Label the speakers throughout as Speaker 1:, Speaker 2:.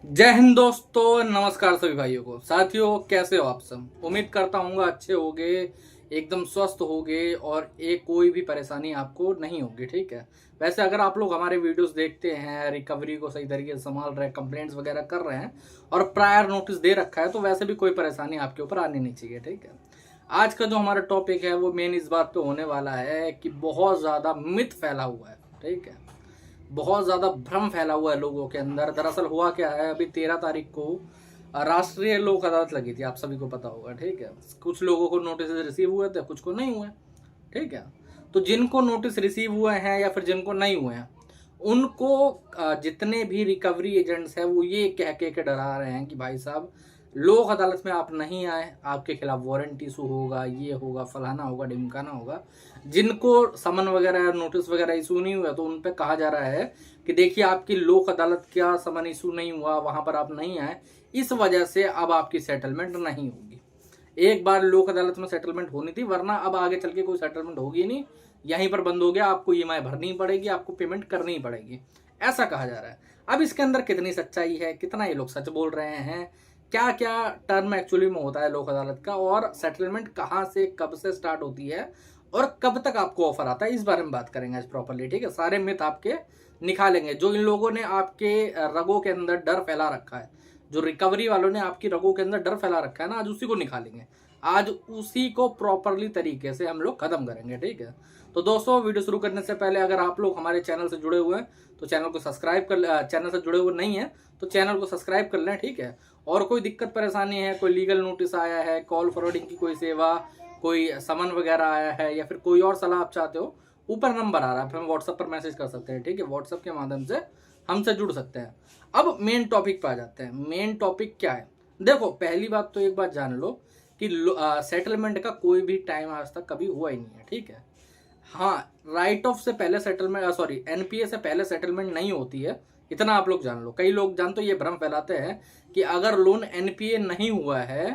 Speaker 1: जय हिंद दोस्तों, नमस्कार सभी भाइयों को। साथियों, कैसे हो आप सब? उम्मीद करता हूँ अच्छे होगे, एकदम स्वस्थ होगे और एक कोई भी परेशानी आपको नहीं होगी। ठीक है। वैसे अगर आप लोग हमारे वीडियोस देखते हैं, रिकवरी को सही तरीके से संभाल रहे हैं, कंप्लेंट्स वगैरह कर रहे हैं और प्रायर नोटिस दे रखा है, तो वैसे भी कोई परेशानी आपके ऊपर आनी नहीं चाहिए। ठीक है। आज का जो हमारा टॉपिक है वो मेन इस बात पे होने वाला है कि बहुत ज़्यादा मिथ फैला हुआ है। ठीक है। बहुत ज़्यादा भ्रम फैला हुआ है लोगों के अंदर। दरअसल हुआ क्या है, अभी 13 तारीख को राष्ट्रीय लोक अदालत लगी थी, आप सभी को पता होगा। ठीक है। कुछ लोगों को नोटिस रिसीव हुए थे, कुछ को नहीं हुए। ठीक है। तो जिनको नोटिस रिसीव हुए हैं या फिर जिनको नहीं हुए हैं, उनको जितने भी रिकवरी एजेंट्स हैं वो ये कह के डरा रहे हैं कि भाई साहब, लोक अदालत में आप नहीं आए, आपके खिलाफ वारंट इशू होगा, ये होगा, फलाना होगा, ढिमकाना होगा। जिनको समन वगैरह नोटिस वगैरह इशू नहीं हुआ तो उन पे कहा जा रहा है कि देखिए, आपकी लोक अदालत का समन इशू नहीं हुआ, वहां पर आप नहीं आए, इस वजह से अब आपकी सेटलमेंट नहीं होगी। एक बार लोक अदालत में सेटलमेंट होनी थी, वरना अब आगे चल के कोई सेटलमेंट होगी नहीं, यहीं पर बंद हो गया। आपको ईएमआई भरनी पड़ेगी, आपको पेमेंट करनी पड़ेगी, ऐसा कहा जा रहा है। अब इसके अंदर कितनी सच्चाई है, कितना ये लोग सच बोल रहे हैं, क्या क्या टर्म एक्चुअली में होता है लोक अदालत का, और सेटलमेंट कहाँ से कब से स्टार्ट होती है और कब तक आपको ऑफर आता है, इस बारे में बात करेंगे आज प्रॉपरली। ठीक है। सारे मिथ आपके निकालेंगे जो इन लोगों ने आपके रगों के अंदर डर फैला रखा है, जो रिकवरी वालों ने आपकी रगों के अंदर डर फैला रखा है ना, आज उसी को निकालेंगे। आज उसी को प्रॉपरली तरीके से हम लोग खत्म करेंगे। ठीक है। तो दोस्तों, वीडियो शुरू करने से पहले अगर आप लोग हमारे चैनल से जुड़े हुए हैं तो चैनल को सब्सक्राइब कर, चैनल से जुड़े हुए नहीं है तो चैनल को सब्सक्राइब कर लें। ठीक है। और कोई दिक्कत परेशानी है, कोई लीगल नोटिस आया है, कॉल फॉरवर्डिंग की कोई सेवा, कोई समन वगैरह आया है, या फिर कोई और सलाह आप चाहते हो, ऊपर नंबर आ रहा है, फिर हम व्हाट्सएप पर मैसेज कर सकते हैं। ठीक है। व्हाट्सएप के माध्यम से हमसे जुड़ सकते हैं। अब मेन टॉपिक पे आ जाते हैं। मेन टॉपिक क्या है? देखो, पहली बात तो एक बात जान लो कि सेटलमेंट का कोई भी टाइम आज तक कभी हुआ ही नहीं है। ठीक है। हाँ, राइट ऑफ से पहले सेटलमेंट, सॉरी, एनपीए से पहले सेटलमेंट नहीं होती है, इतना आप लोग जान लो। कई लोग जान तो ये भ्रम फैलाते हैं कि अगर लोन एनपीए नहीं हुआ है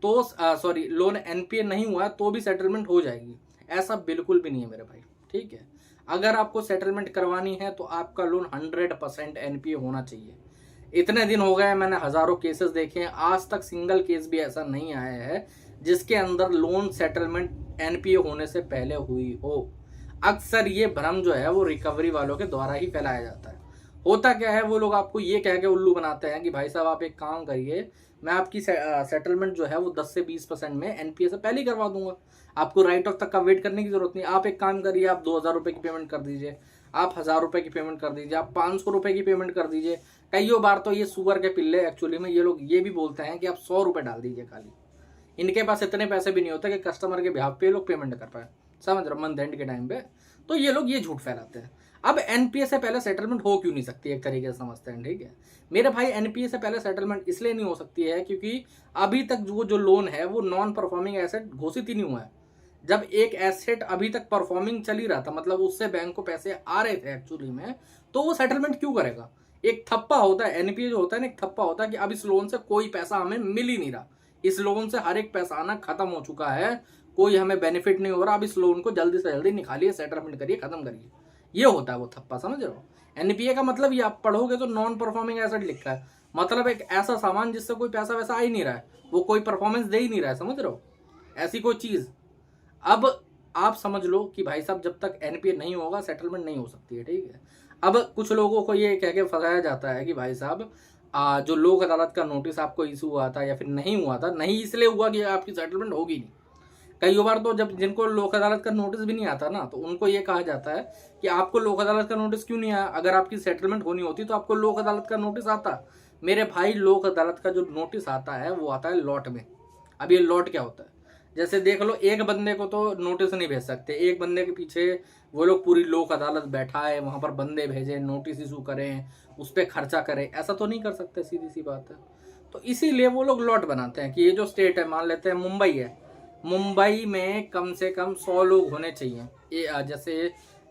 Speaker 1: तो, सॉरी, लोन एनपीए नहीं हुआ है तो भी सेटलमेंट हो जाएगी। ऐसा बिल्कुल भी नहीं है मेरे भाई। ठीक है। अगर आपको सेटलमेंट करवानी है तो आपका लोन 100% एनपीए होना चाहिए। इतने दिन हो गए, मैंने हजारों केसेस देखे हैं, आज तक सिंगल केस भी ऐसा नहीं आया है जिसके अंदर लोन सेटलमेंट एनपीए होने से पहले हुई हो। अक्सर ये भ्रम जो है वो रिकवरी वालों के द्वारा ही फैलाया जाता है। होता क्या है, वो लोग आपको ये कह के उल्लू बनाते हैं कि भाई साहब, आप एक काम करिए, मैं आपकी सेटलमेंट जो है वो 10 से 20% में एनपीए से पहले ही करवा दूंगा, आपको राइट ऑफ तक का वेट करने की जरूरत नहीं। आप एक काम करिए, आप 2,000 रुपए की पेमेंट कर दीजिए, आप 1,000 रुपए की पेमेंट कर दीजिए, आप 500 रुपए की पेमेंट कर दीजिए। कई बार तो ये सुअर के पिल्ले एक्चुअली में ये लोग ये भी बोलते हैं कि आप 100 रुपए डाल दीजिए खाली। इनके पास इतने पैसे भी नहीं होते कि कस्टमर के बिहाफ पे ये लोग पेमेंट कर पाए, समझ रहे हो, मंथ एंड के टाइम पे। तो ये लोग ये झूठ फैलाते हैं। अब एनपीए से पहले सेटलमेंट हो क्यों नहीं सकती, एक तरीके से समझते हैं। ठीक है। मेरे भाई, एनपीए से पहले सेटलमेंट इसलिए नहीं हो सकती है क्योंकि अभी तक वो जो लोन है वो नॉन परफॉर्मिंग एसेट घोषित ही नहीं हुआ है। जब एक एसेट अभी तक परफॉर्मिंग चल ही रहा था, मतलब उससे बैंक को पैसे आ रहे थे एक्चुअली में, तो वो सेटलमेंट क्यों करेगा? एक थप्पा होता है, एनपीए जो होता है ना, एक थप्पा होता है कि अब इस लोन से कोई पैसा हमें मिल ही नहीं रहा, इस लोन से हर एक पैसा आना खत्म हो चुका है, कोई हमें बेनिफिट नहीं हो रहा, अब इस लोन को जल्दी से जल्दी निकालिए, सेटलमेंट करिए, खत्म करिए। ये होता है वो थप्पा, समझ रहे हो। एनपीए का मतलब ये आप पढ़ोगे तो नॉन परफॉर्मिंग एसेट लिखा है, मतलब एक ऐसा सामान जिससे कोई पैसा वैसा आ ही नहीं रहा है, वो कोई परफॉर्मेंस दे ही नहीं रहा है, समझ रहे हो, ऐसी कोई चीज। अब आप समझ लो कि भाई साहब, जब तक एनपीए नहीं होगा सेटलमेंट नहीं हो सकती है। ठीक है। अब कुछ लोगों को ये कह के फंसाया जाता है कि भाई साहब, जो लोक अदालत का नोटिस आपको इशू हुआ था या फिर नहीं हुआ था, नहीं इसलिए हुआ कि आपकी सेटलमेंट होगी नहीं। कई बार तो जब जिनको लोक अदालत का नोटिस भी नहीं आता ना, तो उनको ये कहा जाता है कि आपको लोक अदालत का नोटिस क्यों नहीं आया, अगर आपकी सेटलमेंट होनी होती तो आपको लोक अदालत का नोटिस आता। मेरे भाई, लोक अदालत का जो नोटिस आता है वो आता है लॉट में। अब ये लॉट क्या होता है? जैसे देख लो, एक बंदे को तो नोटिस नहीं भेज सकते, एक बंदे के पीछे वो लोग पूरी लोक अदालत बैठा है, वहां पर बंदे भेजें, नोटिस इशू करें, उस पर खर्चा करें, ऐसा तो नहीं कर सकते, सीधी सी बात है। तो इसीलिए वो लोग लॉट बनाते हैं कि ये जो स्टेट है, मान लेते हैं मुंबई है, मुंबई में कम से कम 100 लोग होने चाहिए। ये जैसे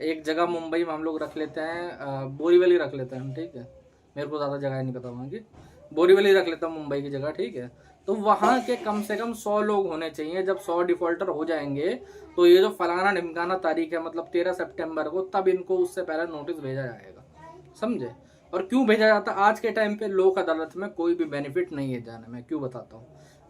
Speaker 1: एक जगह मुंबई में हम लोग रख लेते हैं, बोरीवली रख लेते हैं हम। ठीक है। मेरे को ज़्यादा जगह नहीं पता वहाँ की, बोरीवली रख लेता हूँ मुंबई की जगह। ठीक है। तो वहाँ के कम से कम 100 लोग होने चाहिए। जब 100 डिफॉल्टर हो जाएंगे तो ये जो फलाना ढिमकाना तारीख है, मतलब 13 सितंबर को, तब इनको उससे पहले नोटिस भेजा जाएगा, समझे। और क्यों भेजा जाता है? आज के टाइम पे लोक अदालत में कोई भी बेनिफिट नहीं है जाने में। क्यों बताता हूँ।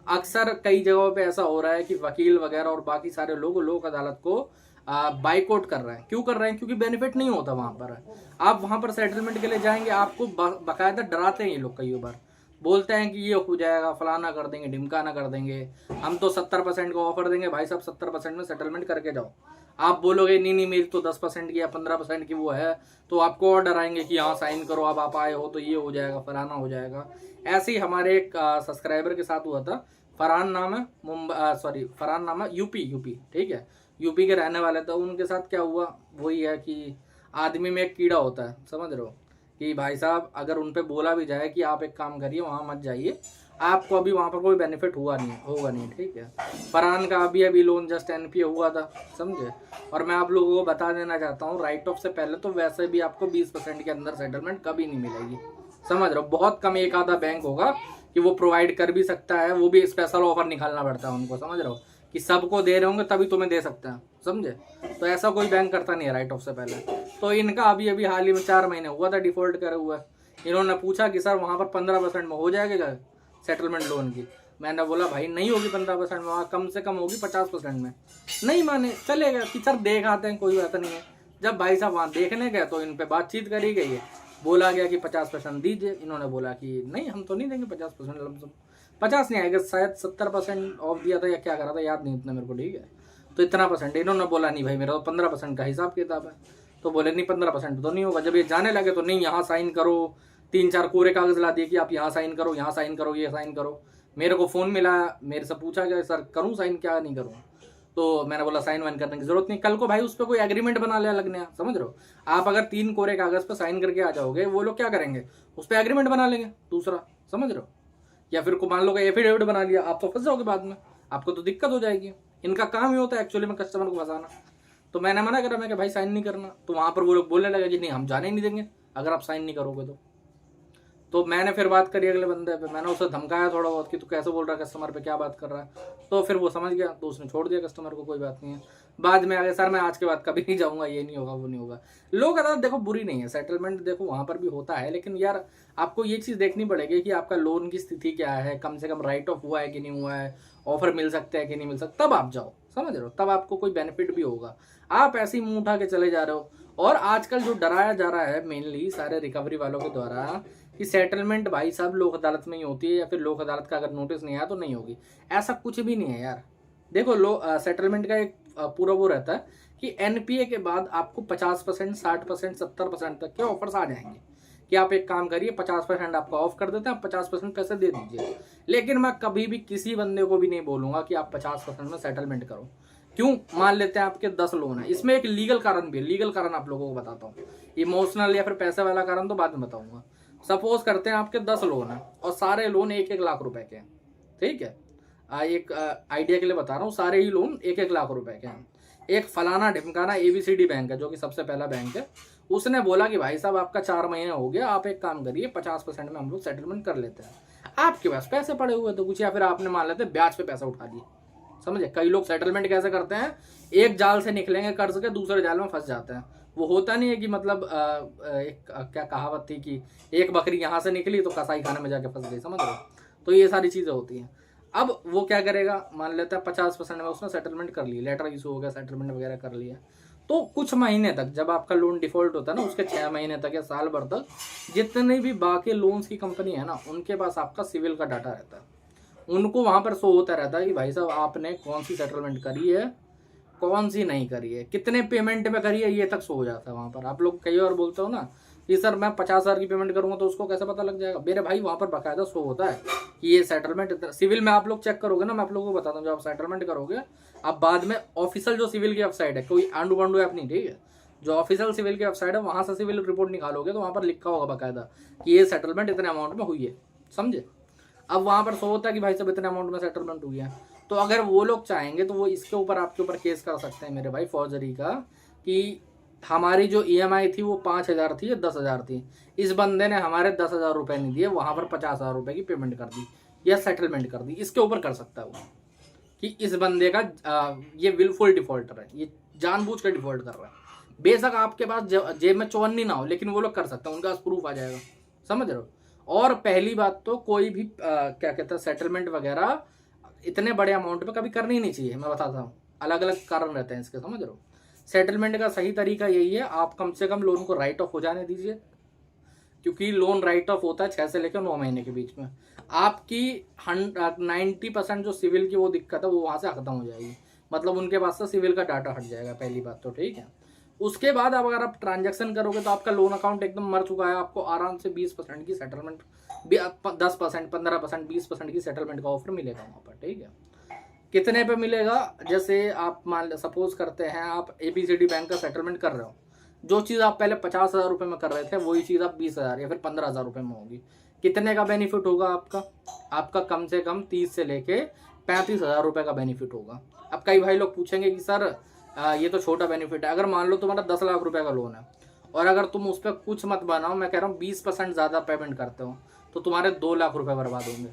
Speaker 1: अक्सर कई जगहों पे ऐसा हो रहा है कि वकील वगैरह और बाकी सारे लोग लोक अदालत को बाइकआउट कर रहे हैं। क्यों कर रहे हैं? क्योंकि बेनिफिट नहीं होता वहां पर। आप वहां पर सेटलमेंट के लिए जाएंगे, आपको बाकायदा डराते हैं ये लोग। कई बार बोलते हैं कि ये हो जाएगा, फलाना कर देंगे, ढिमकाना कर देंगे, हम तो 70% का ऑफर देंगे, भाई साहब 70% में सेटलमेंट करके जाओ। आप बोलोगे नहीं नहीं मेरी तो 10% की या 15% की वो है, तो आपको और डराएंगे कि हाँ साइन करो, अब आप आए हो तो ये हो जाएगा, फलाना हो जाएगा। ऐसे ही हमारे एक सब्सक्राइबर के साथ हुआ था। फरहान नाम है, फरहान नाम है, यूपी, ठीक है, यूपी के रहने वाले थे। उनके साथ क्या हुआ, वही है कि आदमी में एक कीड़ा होता है, समझ रहे हो, कि भाई साहब अगर उन पे बोला भी जाए कि आप एक काम करिए वहाँ मत जाइए, आपको अभी वहाँ पर कोई बेनिफिट होगा नहीं, ठीक है। फरहान का अभी लोन जस्ट एनपीए हुआ था, समझे। और मैं आप लोगों को बता देना चाहता हूँ, राइट ऑफ से पहले तो वैसे भी आपको 20% के अंदर सेटलमेंट कभी नहीं मिलेगी, समझ रहे हो। बहुत कम एक आधा बैंक होगा कि वो प्रोवाइड कर भी सकता है, वो भी स्पेशल ऑफर निकालना पड़ता है उनको, समझ रहे हो, कि सबको दे रहे होंगे तभी तुम्हें दे सकते हैं, समझे। तो ऐसा कोई बैंक करता नहीं है राइट ऑफ से पहले। तो इनका अभी हाल ही में 4 महीने हुआ था डिफॉल्ट करे हुआ। इन्होंने पूछा कि सर वहाँ पर 15% में हो जाएगा सेटलमेंट लोन की। मैंने बोला भाई नहीं होगी 15% में, वहाँ कम से कम होगी 50% में। नहीं माने, चलेगा कि सर देख आते हैं, कोई बात नहीं है। जब भाई साहब वहाँ देखने गए तो इन पे बातचीत करी गई है, बोला गया कि 50% दीजिए। इन्होंने बोला कि नहीं हम तो नहीं देंगे 50%, लमसम 50 नहीं आएगा, शायद 70% ऑफ दिया था या क्या करा था, याद नहीं इतना मेरे को, ठीक है। तो इतना परसेंट इन्होंने बोला नहीं भाई मेरा तो 15% का हिसाब किताब है। तो बोले नहीं 15% तो नहीं होगा। जब ये जाने लगे तो नहीं यहाँ साइन करो, 3-4 कोरे कागज ला दिए कि आप यहाँ साइन करो, यहाँ साइन करो, ये साइन करो। मेरे को फ़ोन मिला, मेरे से पूछा गया सर करूँ साइन क्या नहीं करूँ। तो मैंने बोला साइन वाइन करने की जरूरत नहीं, कल को भाई उस पर कोई एग्रीमेंट बना लिया लगने, समझ रहे हो। आप अगर 3 कोरे कागज पर साइन करके आ जाओगे, वो लोग क्या करेंगे, उस पर एग्रीमेंट बना लेंगे दूसरा, समझ रहे हो। या फिर मान लो एफिडेविट बना लिया, आप तो फंस जाओगे बाद में, आपको तो दिक्कत हो जाएगी। इनका काम ही होता है एक्चुअली में कस्टमर को फंसाना। तो मैंने मना करा, मैं कि भाई साइन नहीं करना। तो वहां पर वो लोग बोलने लगे कि नहीं हम जाने ही नहीं देंगे अगर आप साइन नहीं करोगे तो मैंने फिर बात करी अगले बंदे पे, मैंने उसे धमकाया थोड़ा बहुत कि तू कैसे बोल रहा है कस्टमर पे, क्या बात कर रहा है। तो फिर वो समझ गया, तो उसने छोड़ दिया कस्टमर को, कोई बात नहीं है। बाद में आगे सर मैं आज के बाद कभी नहीं जाऊंगा, ये नहीं होगा वो नहीं होगा। लोग अदालत देखो बुरी नहीं है, सेटलमेंट देखो वहां पर भी होता है, लेकिन यार आपको ये चीज़ देखनी पड़ेगी कि आपका लोन की स्थिति क्या है, कम से कम राइट ऑफ हुआ है कि नहीं हुआ है, ऑफर मिल सकता है कि नहीं मिल सकता, तब आप जाओ, समझ रहे हो, तब आपको कोई बेनिफिट भी होगा। आप ऐसे ही मुंह उठा के चले जा रहे हो। और आजकल जो डराया जा रहा है मेनली सारे रिकवरी वालों के द्वारा कि सेटलमेंट भाई साहब लोक अदालत में ही होती है, या फिर लोक अदालत का अगर नोटिस नहीं आया तो नहीं होगी, ऐसा कुछ भी नहीं है यार। देखो सेटलमेंट का एक पूरा वो रहता है कि एनपीए के बाद आपको 50%, 60%, 70% तक के ऑफर्स आ जाएंगे कि आप एक काम करिए 50% आपका ऑफ कर देते हैं, आप 50% पैसे दे दीजिए। लेकिन मैं कभी भी किसी बंदे को भी नहीं बोलूंगा कि आप 50% में सेटलमेंट करो। क्यों? मान लेते हैं आपके 10 लोन है, इसमें एक लीगल कारण भी है, लीगल कारण आप लोगों को बताता हूँ, इमोशनल या फिर पैसे वाला कारण तो बाद में बताऊंगा। सपोज करते हैं आपके 10 लोन है और सारे लोन 1-1 लाख रुपए के हैं, ठीक है। एक आइडिया के लिए बता रहा हूँ, सारे ही लोन 1-1 लाख रुपए के हैं। एक फलाना ढिमकाना ABCD बैंक है जो कि सबसे पहला बैंक है, उसने बोला कि भाई साहब आपका 4 महीने हो गया, आप एक काम करिए 50% में हम लोग सेटलमेंट कर लेते हैं। आपके पास पैसे पड़े हुए तो कुछ, या फिर आपने मान लेते ब्याज पे पैसा उठा लिए, समझे। कई लोग सेटलमेंट कैसे करते हैं, एक जाल से निकलेंगे कर्ज के, दूसरे जाल में फंस जाते हैं। वो होता नहीं है कि मतलब क्या कहावत थी कि एक बकरी यहाँ से निकली तो कसाई खाने में जाके फंस गई, समझ रहे हो। तो ये सारी चीजें होती हैं। अब वो क्या करेगा, मान लेता है 50% में उसने सेटलमेंट कर लिया, लेटर इशू हो गया, सेटलमेंट वगैरह कर लिया। तो कुछ महीने तक जब आपका लोन डिफॉल्ट होता है ना, उसके 6 महीने तक या साल भर तक जितने भी बाकी लोन्स की कंपनी है ना, उनके पास आपका सिविल का डाटा रहता है। उनको वहां पर शो होता रहता है कि भाई साहब आपने कौन सी सेटलमेंट करी है, कौन सी नहीं करी है, कितने पेमेंट में करी है, ये तक शो हो जाता है वहां पर। आप लोग कई बार बोलते हो ना कि सर मैं 50,000 की पेमेंट करूंगा तो उसको कैसे पता लग जाएगा। मेरे भाई वहां पर बाकायदा शो होता है कि ये सेटलमेंट इतना। सिविल में आप लोग चेक करोगे ना, मैं आप लोगों को बताता हूँ, जब आप सेटलमेंट करोगे आप बाद में ऑफिशियल जो सिविल की वेबसाइट है, कोई आंडू बांडू ऐप नहीं, ठीक है, जो ऑफिशियल सिविल की वेबसाइट है वहां से सिविल रिपोर्ट निकालोगे तो वहां पर लिखा होगा बाकायदा कि ये सेटलमेंट इतने अमाउंट में हुई है, समझे। अब वहां पर शो होता है कि भाई साहब इतने अमाउंट में सेटलमेंट हुई है। तो अगर वो लोग चाहेंगे तो वो इसके ऊपर आपके ऊपर केस कर सकते हैं मेरे भाई, फौजरी का, कि हमारी जो EMI थी वो 5,000 थी या 10,000 थी, इस बंदे ने हमारे 10,000 रुपए नहीं दिए, वहां पर 50,000 रुपए की पेमेंट कर दी या सेटलमेंट कर दी। इसके ऊपर कर सकता है वो कि इस बंदे का ये विलफुल डिफॉल्टर है, ये जानबूझ कर डिफॉल्ट कर रहा है। बेशक आपके पास जेब में 54 ना हो, लेकिन वो लोग कर सकते हैं, उनका प्रूफ आ जाएगा, समझ रहे हो। और पहली बात तो कोई भी क्या कहते हैं सेटलमेंट वगैरह इतने बड़े अमाउंट पे कभी करनी नहीं चाहिए। मैं बताता हूँ, अलग अलग कारण रहते हैं इसके, समझ रहे हो। सेटलमेंट का सही तरीका यही है, आप कम से कम लोन को राइट ऑफ हो जाने दीजिए, क्योंकि लोन राइट ऑफ होता है 6 से लेकर 9 महीने के बीच में। आपकी 90% जो सिविल की वो दिक्कत है वो वहाँ से खत्म हो जाएगी, मतलब उनके पास से सिविल का डाटा हट जाएगा, पहली बात तो, ठीक है। उसके बाद अब अगर आप ट्रांजैक्शन करोगे तो आपका लोन अकाउंट एकदम मर चुका है, आपको आराम से 20% की सेटलमेंट, 10%, 15%, 20% की सेटलमेंट का ऑफर मिलेगा वहाँ पर, ठीक है। कितने पे मिलेगा, जैसे आप मान सपोज करते हैं आप ABCD बैंक का सेटलमेंट कर रहे हो, जो चीज़ आप पहले 50,000 रुपये में कर रहे थे वही चीज़ आप 20,000 या फिर 15,000 रुपये में होगी। कितने का बेनिफिट होगा आपका कम से कम 30 से लेके 35,000 रुपये का बेनिफिट होगा। अब कई भाई लोग पूछेंगे कि सर ये तो छोटा बेनिफिट है। अगर मान लो तुम्हारा 10 लाख रुपए का लोन है और अगर तुम उस पर कुछ मत बनाओ, मैं कह रहा हूँ 20% ज़्यादा पेमेंट करते हो, तो तुम्हारे 2 लाख रुपए बर्बाद होंगे।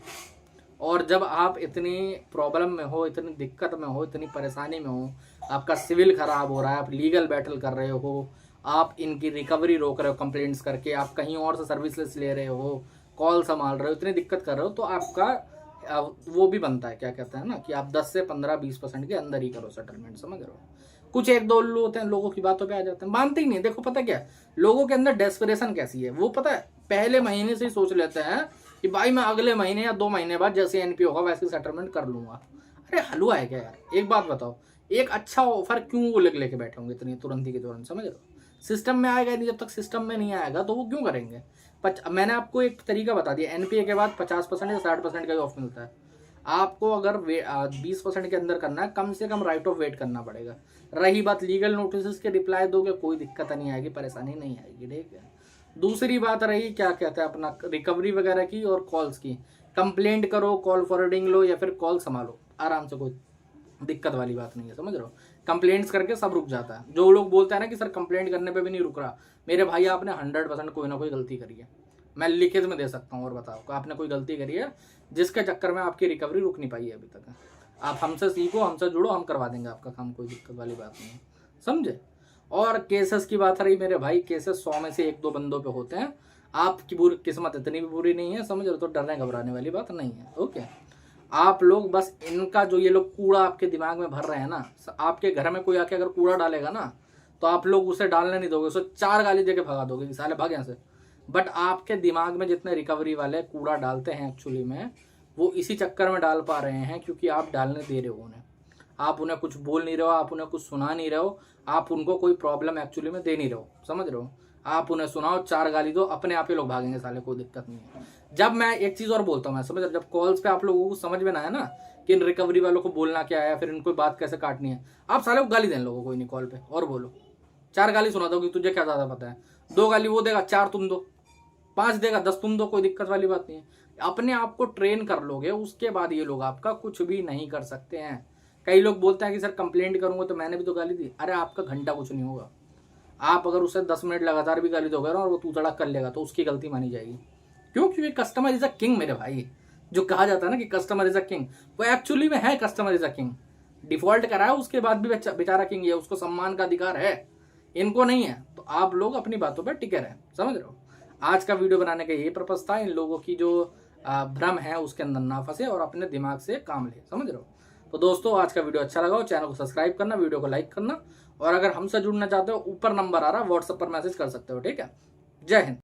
Speaker 1: और जब आप इतनी प्रॉब्लम में हो, इतनी दिक्कत में हो, इतनी परेशानी में हो, आपका सिविल खराब हो रहा है, आप लीगल बैटल कर रहे हो, आप इनकी रिकवरी रोक रहे हो कंप्लेंट्स करके, आप कहीं और से सर्विसेज ले रहे हो, कॉल संभाल रहे हो, इतनी दिक्कत कर रहे हो, तो आपका वो भी बनता है, क्या कहते हैं ना, कि आप 10 से 15-20% के अंदर ही करो सेटलमेंट, समझ रहे हो। कुछ एक दो लोग होते हैं, लोगों की बातों पे आ जाते हैं, मानते ही नहीं। देखो पता क्या है, लोगों के अंदर डेस्परेशन कैसी है, वो पता है पहले महीने से ही सोच लेते हैं कि भाई मैं अगले महीने या 2 महीने बाद जैसे NPO होगा वैसे सेटलमेंट कर लूंगा। अरे हलवा है क्या यार, एक बात बताओ, एक अच्छा ऑफर क्यों वो लेके बैठे होंगे इतनी तुरंत ही के तुरंत, समझ रहे हो। सिस्टम में आएगा नहीं, जब तक सिस्टम में नहीं आएगा तो वो क्यों करेंगे। मैंने आपको एक तरीका बता दिया, NPA के बाद 50% या 60% का ही ऑफ मिलता है। आपको अगर 20% के अंदर करना है, कम से कम राइट ऑफ वेट करना पड़ेगा। रही बात लीगल नोटिस के रिप्लाई दोगे, कोई दिक्कत नहीं आएगी, परेशानी नहीं आएगी, ठीक है। दूसरी बात रही क्या कहते हैं अपना रिकवरी वगैरह की और कॉल्स की, कंप्लेंट करो, कॉल फॉरवर्डिंग लो या फिर कॉल संभालो आराम से, कोई दिक्कत वाली बात नहीं है, समझ रहे हो। कंप्लेंट्स करके सब रुक जाता है। जो लोग बोलते हैं ना कि सर कंप्लेंट करने पे भी नहीं रुक रहा, मेरे भाई आपने 100% कोई ना कोई गलती करी है, मैं लिखित में दे सकता हूँ और बताओ, आपने कोई गलती करी है जिसके चक्कर में आपकी रिकवरी रुक नहीं पाई है अभी तक। आप हमसे सीखो, हमसे जुड़ो, हम करवा देंगे आपका काम, कोई दिक्कत वाली बात नहीं है, समझे। और केसेस की बात रही मेरे भाई, केसेस 100 में से 1-2 बंदों पे होते हैं। आपकी बुरी किस्मत इतनी भी बुरी नहीं है, समझ रहे, तो डरने घबराने वाली बात नहीं है, ओके। आप लोग बस इनका जो ये लोग कूड़ा आपके दिमाग में भर रहे हैं ना, आपके घर में कोई आके अगर कूड़ा डालेगा ना तो आप लोग उसे डालने नहीं दोगे, उसे 4 गाली देके भगा दोगे कि साले भाग यहाँ से। बट आपके दिमाग में जितने रिकवरी वाले कूड़ा डालते हैं एक्चुअली में, वो इसी चक्कर में डाल पा रहे हैं क्योंकि आप डालने दे रहे हो उन्हें। आप उन्हें कुछ बोल नहीं रहे हो, आप उन्हें कुछ सुना नहीं रहे हो, आप उनको कोई प्रॉब्लम एक्चुअली में दे नहीं रहे हो, समझ रहे हो। आप उन्हें सुनाओ, 4 गाली दो, अपने आप ही लोग भागेंगे साले, कोई दिक्कत नहीं है। जब मैं एक चीज़ और बोलता हूँ, मैं समझ, जब कॉल्स पे आप लोगों को समझ में ना आया ना कि इन रिकवरी वालों को बोलना क्या है, फिर इनको बात कैसे काटनी है, आप साले को गाली दें लोगों, कोई नहीं कॉल पे, और बोलो 4 गाली सुना दो कि तुझे क्या ज़्यादा पता है। 2 गाली वो देगा, 4 तुम दो, 5 देगा, 10 तुम दो, कोई दिक्कत वाली बात नहीं है। अपने आप को ट्रेन कर लोगे, उसके बाद ये लोग आपका कुछ भी नहीं कर सकते हैं। कई लोग बोलते हैं कि सर कंप्लेंट करूंगा तो मैंने भी तो गाली दी। अरे आपका घंटा कुछ नहीं होगा, आप अगर उसे 10 मिनट लगातार भी गाली दोगे ना और वो तू तड़क कर लेगा तो उसकी गलती मानी जाएगी। क्यों? क्योंकि कस्टमर इज अ किंग मेरे भाई। जो कहा जाता है ना कि कस्टमर इज अ किंग, वो एक्चुअली में है customer is a king. Default करा है उसके बाद भी बेचारा किंग है, उसको सम्मान का अधिकार है, इनको नहीं है। तो आप लोग अपनी बातों पर टिके रहें, समझ रहे हो। आज का वीडियो बनाने का यही पर्पस था, इन लोगों की जो भ्रम है उसके अंदर ना फंसे और अपने दिमाग से काम ले, समझ रहे हो। तो दोस्तों आज का वीडियो अच्छा लगा हो, चैनल को सब्सक्राइब करना, वीडियो को लाइक करना, और अगर हमसे जुड़ना चाहते हो ऊपर नंबर आ रहा है, व्हाट्सएप पर मैसेज कर सकते हो, ठीक है। जय हिंद।